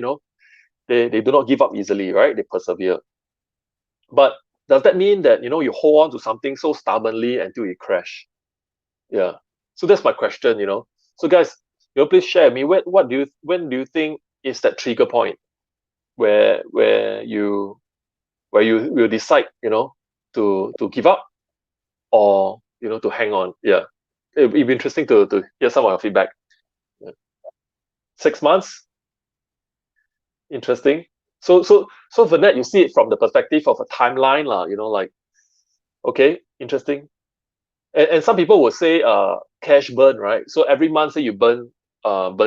They do not give up easily, right? They persevere. But does that mean that you hold on to something so stubbornly until it crash? Yeah. So that's my question. So guys, please share with me when do you think is that trigger point where you will decide to give up or to hang on. Yeah, it'd be interesting to hear some of your feedback. Yeah. 6 months, interesting. So Vanette, you see it from the perspective of a timeline, lah. Like, okay, interesting. And some people will say cash burn, right? So every month say you burn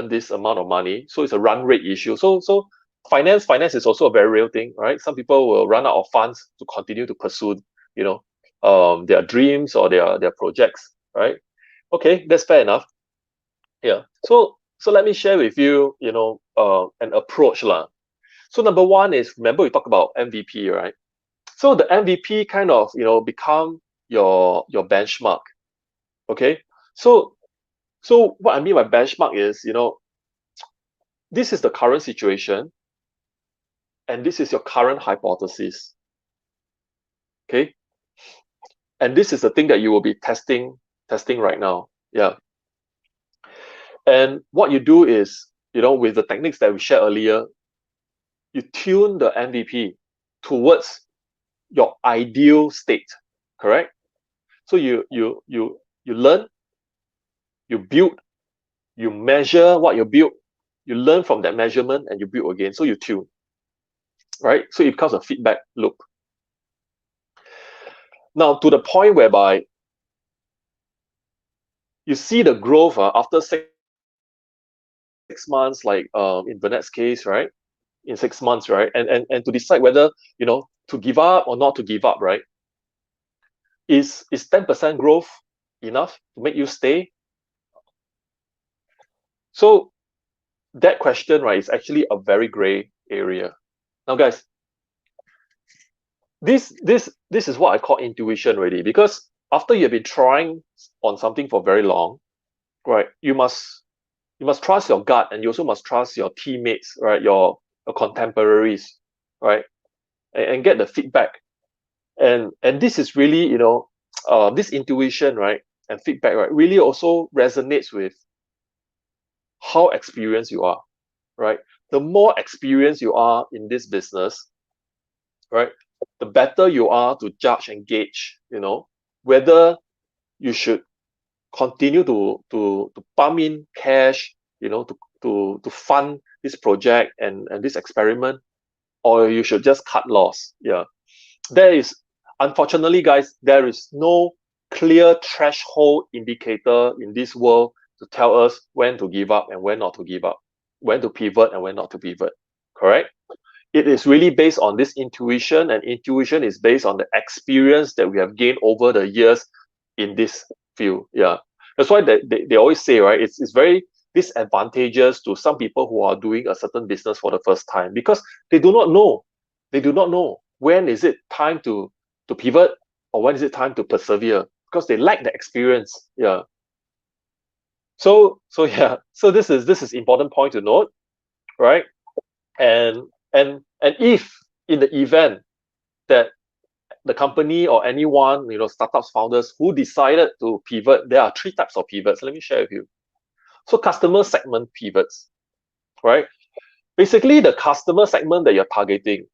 this amount of money. So it's a run rate issue. So finance is also a very real thing, right? Some people will run out of funds to continue to pursue, their dreams or their projects, right? Okay, that's fair enough. Yeah. So let me share with you, an approach, lah. So number one is, remember we talked about MVP, right? So the MVP kind of, become your benchmark. Okay. So what I mean by benchmark is, this is the current situation and this is your current hypothesis. Okay. And this is the thing that you will be testing right now. Yeah. And what you do is, with the techniques that we shared earlier, you tune the MVP towards your ideal state. Correct? So you learn, you build, you measure what you build, you learn from that measurement and you build again. So you tune. Right? So it becomes a feedback loop. Now, to the point whereby you see the growth after 6 months, like in Vanette's case, right? In 6 months, right? And to decide whether, to give up or not to give up, right? Is 10% growth enough to make you stay? So that question, right, is actually a very gray area. Now, guys, this is what I call intuition, really, because after you've been trying on something for very long, right, you must trust your gut, and you also must trust your teammates, right, your contemporaries, right, and get the feedback. And this is really, this intuition, right, and feedback, right, really also resonates with how experienced you are, right? The more experienced you are in this business, right, the better you are to judge and gauge, whether you should continue to pump in cash, to fund this project and this experiment, or you should just cut loss. Yeah. Unfortunately, guys, there is no clear threshold indicator in this world to tell us when to give up and when not to give up, when to pivot and when not to pivot. Correct? It is really based on this intuition, and intuition is based on the experience that we have gained over the years in this field. Yeah. That's why they always say, right, it's very disadvantageous to some people who are doing a certain business for the first time, because they do not know. They do not know when is it time to pivot or when is it time to persevere, because they lack the experience. Yeah. So yeah. So this is important point to note, right? And if in the event that the company or anyone, startups founders who decided to pivot, there are three types of pivots. Let me share with you. So customer segment pivots, right? Basically, the customer segment that you're targeting,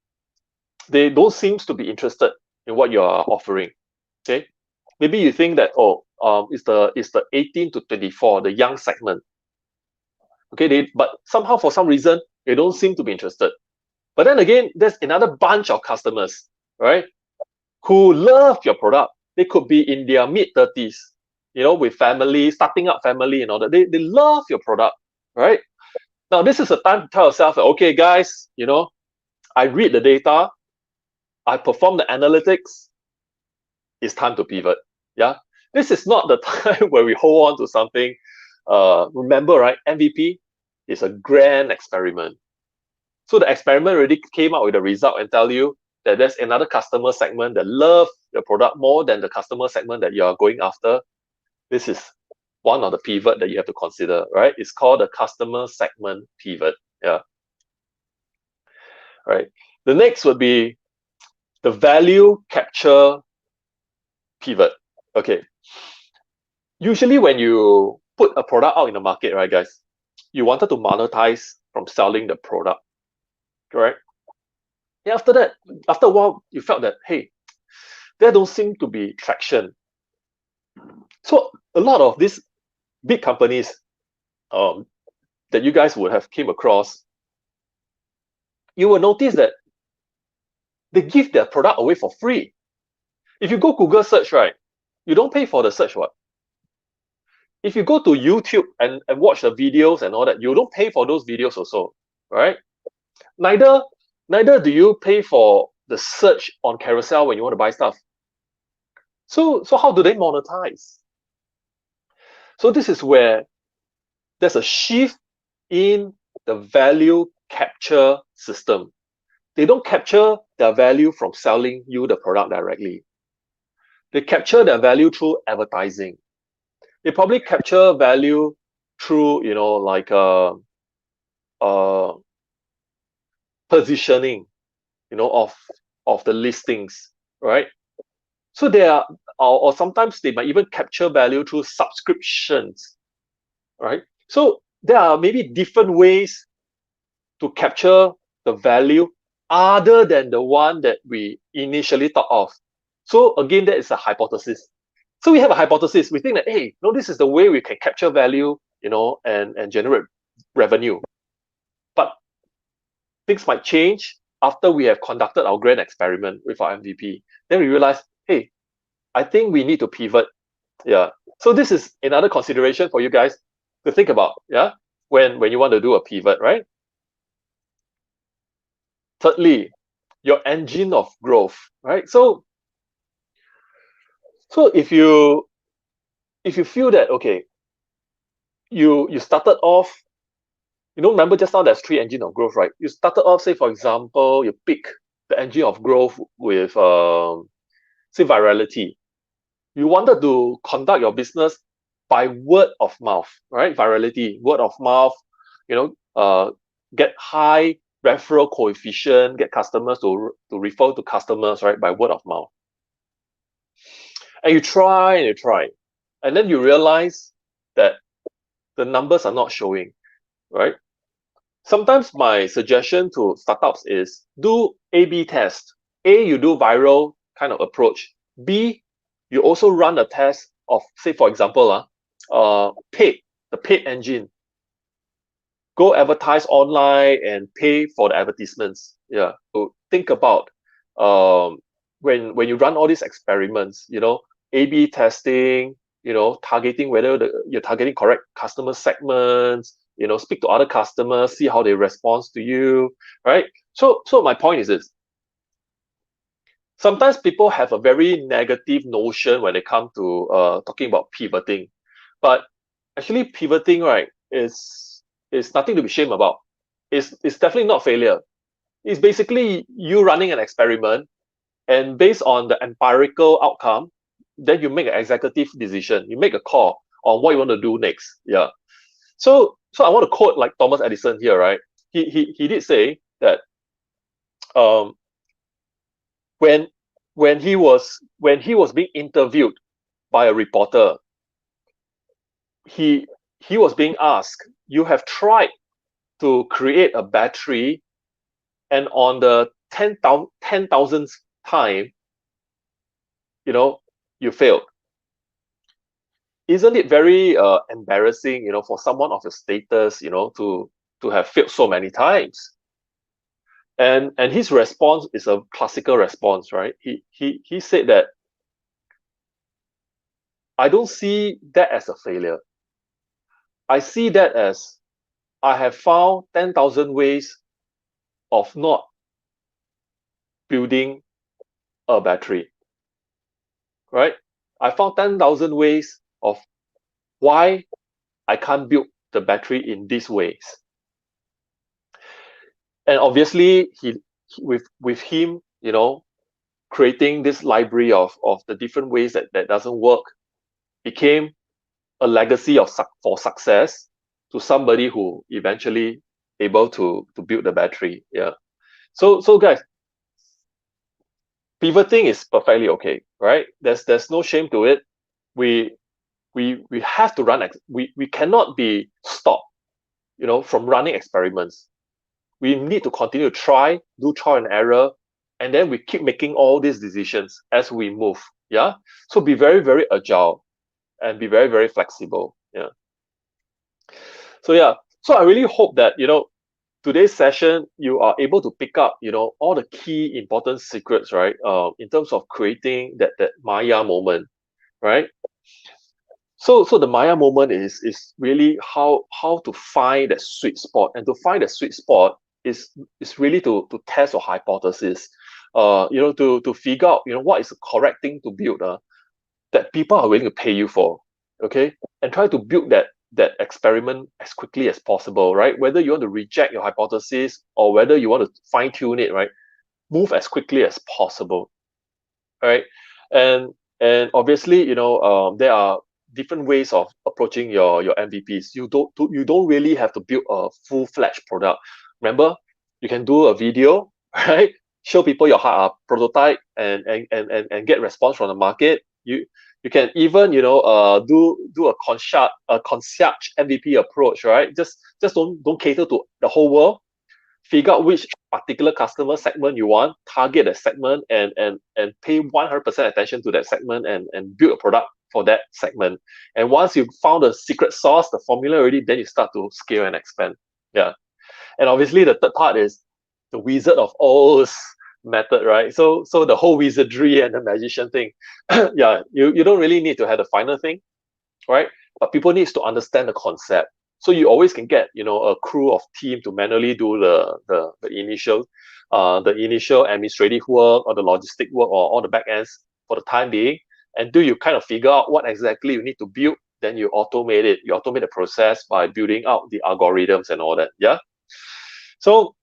they don't seem to be interested in what you are offering. Okay, maybe you think that it's the 18 to 24, the young segment. Okay, but somehow for some reason they don't seem to be interested. But then again, there's another bunch of customers, right, who love your product. They could be in their mid-30s, with family, starting up family and all that. They love your product, right? Now, this is a time to tell yourself, okay, guys, I read the data, I perform the analytics, it's time to pivot. Yeah. This is not the time where we hold on to something. Remember, right? MVP is a grand experiment. So the experiment already came out with a result and tell you that there's another customer segment that love your product more than the customer segment that you are going after. This is one of the pivot that you have to consider, right? It's called the customer segment pivot. Yeah. Right. The next would be the value capture pivot. Okay. Usually when you put a product out in the market, right, guys, you wanted to monetize from selling the product, correct? Yeah, after that, after a while, you felt that, hey, there don't seem to be traction. So a lot of these big companies that you guys would have came across, you will notice that they give their product away for free. If you go Google search, right, you don't pay for the search what. If you go to YouTube and watch the videos and all that, you don't pay for those videos also, right? Neither do you pay for the search on carousel when you want to buy stuff. So how do they monetize? So this is where there's a shift in the value capture system. They don't capture their value from selling you the product directly. They capture their value through advertising. They probably capture value through, like positioning, of the listings, right? So they are, or sometimes they might even capture value through subscriptions, right? So there are maybe different ways to capture the value other than the one that we initially thought of. So again, that is a hypothesis. So we have a hypothesis. We think that, hey, no, this is the way we can capture value, and generate revenue. But things might change after we have conducted our grand experiment with our MVP. Then we realize, hey, I think we need to pivot. Yeah. So this is another consideration for you guys to think about. Yeah. When you want to do a pivot, right? Thirdly, your engine of growth, right? So if you feel that, okay, you started off, remember just now there's three engine of growth, right? You started off, say for example, you pick the engine of growth with say Virality. You wanted to conduct your business by word of mouth, right? Virality, word of mouth, get high referral coefficient, get customers to refer to customers, right, by word of mouth. And you try and you try, and then you realize that the numbers are not showing, right? Sometimes my suggestion to startups is do A/B test. A, you do viral kind of approach. B, you also run a test of, say for example, the paid engine. Go advertise online and pay for the advertisements. Yeah. So think about when you run all these experiments, A/B testing, targeting whether you're targeting correct customer segments, speak to other customers, see how they respond to you, right? So my point is this. Sometimes people have a very negative notion when they come to talking about pivoting. But actually pivoting, right, is nothing to be ashamed about. It's definitely not failure. It's basically you running an experiment, and based on the empirical outcome, then you make an executive decision. You make a call on what you want to do next. Yeah. So I want to quote like Thomas Edison here, right? He did say that when he was being interviewed by a reporter, he was being asked, you have tried to create a battery, and on the 10,000th time, you failed. Isn't it very embarrassing, for someone of your status, to have failed so many times? And his response is a classical response, right? He said that, I don't see that as a failure. I see that as I have found 10,000 ways of not building a battery, right? I found 10,000 ways of why I can't build the battery in these ways. And obviously, with him, creating this library of the different ways that doesn't work, became a legacy for success to somebody who eventually able to build the battery. Yeah. So guys, pivoting is perfectly okay, right? There's no shame to it. We have to run. We cannot be stopped, from running experiments. We need to continue to try, do trial and error, and then we keep making all these decisions as we move. Yeah. So be very, very agile and be very, very flexible. Yeah. So yeah. So I really hope that, today's session, you are able to pick up, all the key important secrets, right? In terms of creating that Maya moment, right? So the Maya moment is really how to find that sweet spot, and to find that sweet spot is really to test your hypothesis, to figure out what is the correct thing to build, that people are willing to pay you for, okay, and try to build that experiment as quickly as possible, right? Whether you want to reject your hypothesis or whether you want to fine tune it, right? Move as quickly as possible, right? And obviously, there are different ways of approaching your MVPs. You don't really have to build a full-fledged product. Remember, you can do a video, right? Show people your prototype, and get response from the market. You can even do a concierge MVP approach, right? Just don't cater to the whole world. Figure out which particular customer segment you want, target a segment, and pay 100% attention to that segment, and build a product for that segment. And once you've found the secret sauce, the formula already, then you start to scale and expand. Yeah. And obviously the third part is the Wizard of Oz method, right? So the whole wizardry and the magician thing. Yeah, you don't really need to have the final thing, right? But people needs to understand the concept. So you always can get a crew of team to manually do the initial administrative work, or the logistic work, or all the back ends for the time being, until you kind of figure out what exactly you need to build. Then you automate it. You automate the process by building out the algorithms and all that. Yeah. So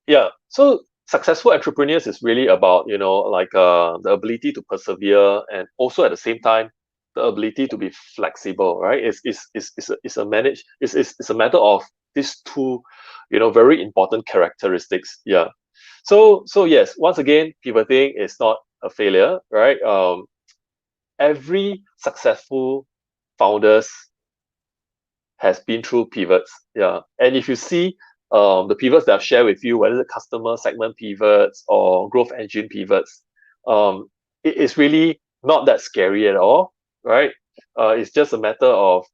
yeah, so successful entrepreneurs is really about the ability to persevere, and also at the same time the ability to be flexible, right? It's a matter of these two, very important characteristics. Yeah. So yes, once again, pivoting is not a failure, right? Every successful founders has been through pivots. Yeah. And if you see the pivots that I've shared with you, whether the customer segment pivots or growth engine pivots, it is really not that scary at all, right? It's just a matter of,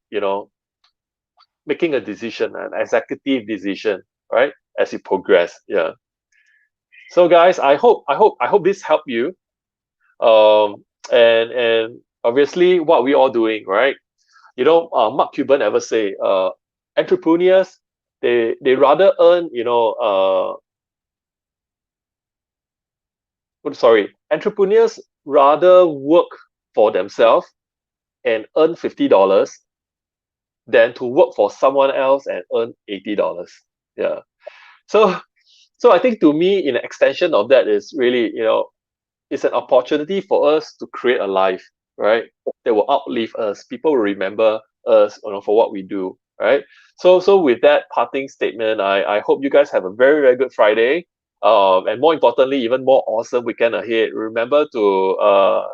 making a decision, an executive decision, right? As you progress. Yeah. So guys, I hope this helped you. And obviously what we all doing, right? Mark Cuban ever say, entrepreneurs, they rather earn, entrepreneurs rather work for themselves and earn $50 than to work for someone else and earn $80. Yeah. So I think, to me, in an extension of that, is really, it's an opportunity for us to create a life, right? That will outlive us. People will remember us, for what we do, right? So with that parting statement, I hope you guys have a very, very good Friday. And more importantly, even more awesome weekend ahead. Remember to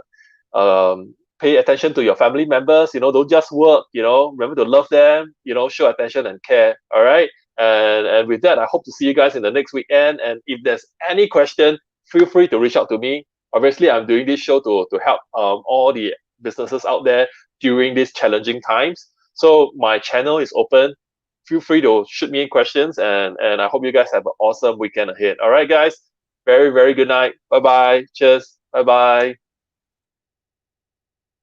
pay attention to your family members. Don't just work. Remember to love them. Show attention and care. All right. And with that, I hope to see you guys in the next weekend. And if there's any question, feel free to reach out to me. Obviously, I'm doing this show to help all the businesses out there during these challenging times. So my channel is open. Feel free to shoot me in questions, and I hope you guys have an awesome weekend ahead. All right, guys. Very, very good night. Bye bye. Cheers. Bye bye.